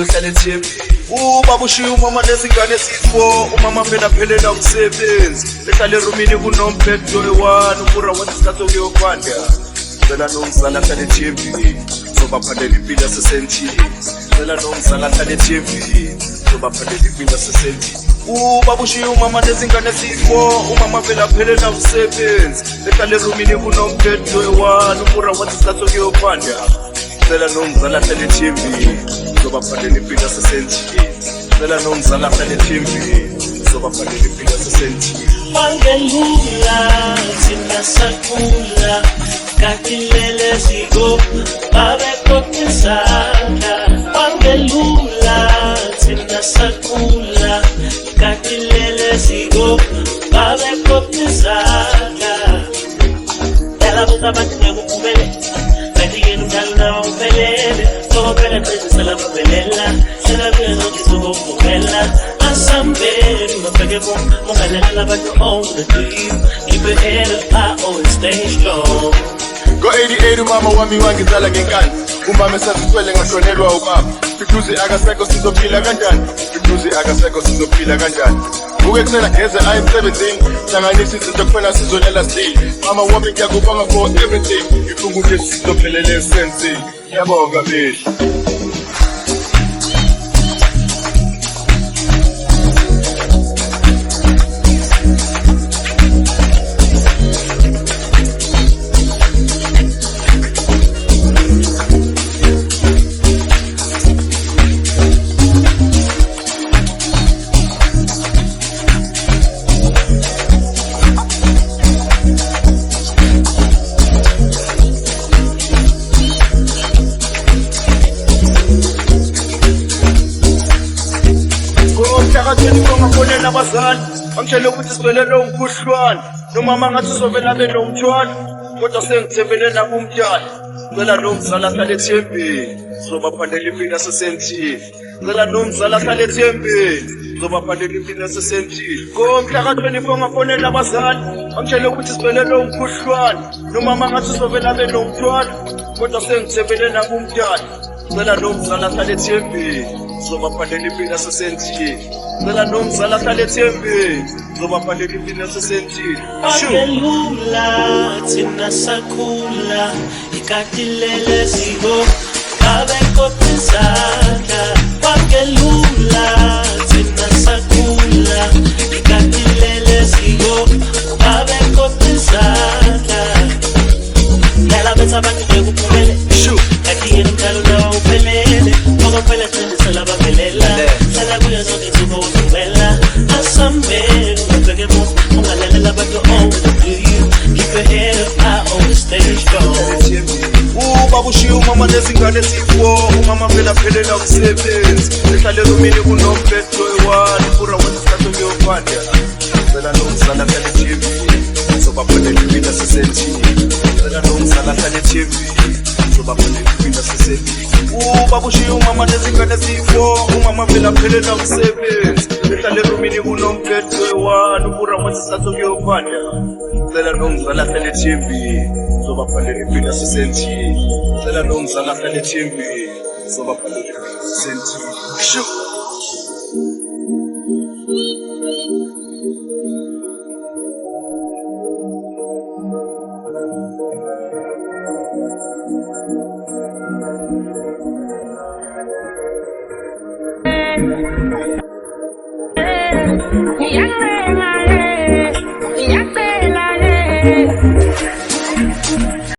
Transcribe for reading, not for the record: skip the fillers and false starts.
uhlale TV. Ubaba ushiya umama nezingane sifo, umama phela phelela umsebenzi. Ehlale erumini kunomphetho one, ubura wathi isikhathi okuyokwanda. Cela nomzala hlale TV, zobaphandela impilo yasesentini. Cela nomzala hlale TV, zobaphandela impilo yasesentini. Ubaba ushiya umama nezingane sifo, umama phela phelela umsebenzi. Ehlale erumini kunomphetho one, ubura wathi isikhathi okuyokwanda. Cela nomzala hlale TV, zobaphandela impilo yasesentini. Cela nomzala hlale TV, zobaphandela impilo yasesentini. Wangelula thina sakhula kathilele sigo babekhokhizana. Wangelula thina sakhula kathilele sigo babekhokhizana. Yala buzabantu ngekuphumelela Yenu dala upelele, topele pese sala pupelela, sala kuyezo kisugo upela. Asamberi mapege mo, mongalela la bato on the deep. Keep your head up high, always stay strong. Go 88 mama wami wangizala ngenkani. Umama esasithwele ngashonelwa ubaba. Fiduzi akasekho sizophila kanjani? Fiduzi akasekho sizophila kanjani? Uke kusena geze ayemsebenzini, hlanganisa izinto kuphela sizolela stili. Mama wami ngiyakubonga for everything. Ngifunga ukuthi sizophelele esensini. Ngiyabonga mehla. Nabazali angitshela ukuthi sibelele umkhuhlwane nomama ngathi uzovela benomthwalo kodwa sengithembele nabo umntwana. Cela nomzala hlale ethembeni zobaphandela impilo yasesentini. Cela nomzala hlale ethembeni zobaphandela impilo yasesentini. Ngomhla ka-24 ngafonela abazali angitshela ukuthi sibelele umkhuhlwane nomama ngathi uzovela benomthwalo kodwa sengithembele nabo umntwana. Cela nomzala hlale ethembeni zobaphandela impilo yasesentini. Cela nomzala hlale ethembeni zobaphandela impilo yasesentini. Wangelula thina sakhula ikatilele sigo babekhokhizana. Wangelula thina sakhula ikatilele sigo babekhokhizana. Yala betha abantu ngekuphumelela Yenu dala upelele, mogo pele tende sala babelela. Sala kuyezo kisugo upela. Asamberi mapege mo, mongalela la bato on the deep. Keep your head up high, always stay strong. Ubaba ushiya umama nezingane sifo, umama phela phelela umsebenzi. Ehlale erumini kunomphetho one, ubura wathi isikhathi okuyokwanda. Cela nomzala hlale TV, zobaphandela impilo yasesentini. Cela nomzala hlale TV, zobaphandela impilo yasesentini. Ubaba ushiya umama nezingane sifo, umama phela phelela umsebenzi. Ehlale erumini kunomphetho one, ubura wathi isikhathi okuyokwanda. Cela nomzala hlale TV, zobaphandela impilo yasesentini. Cela nomzala hlale TV, zobaphandela impilo yasesentini. Young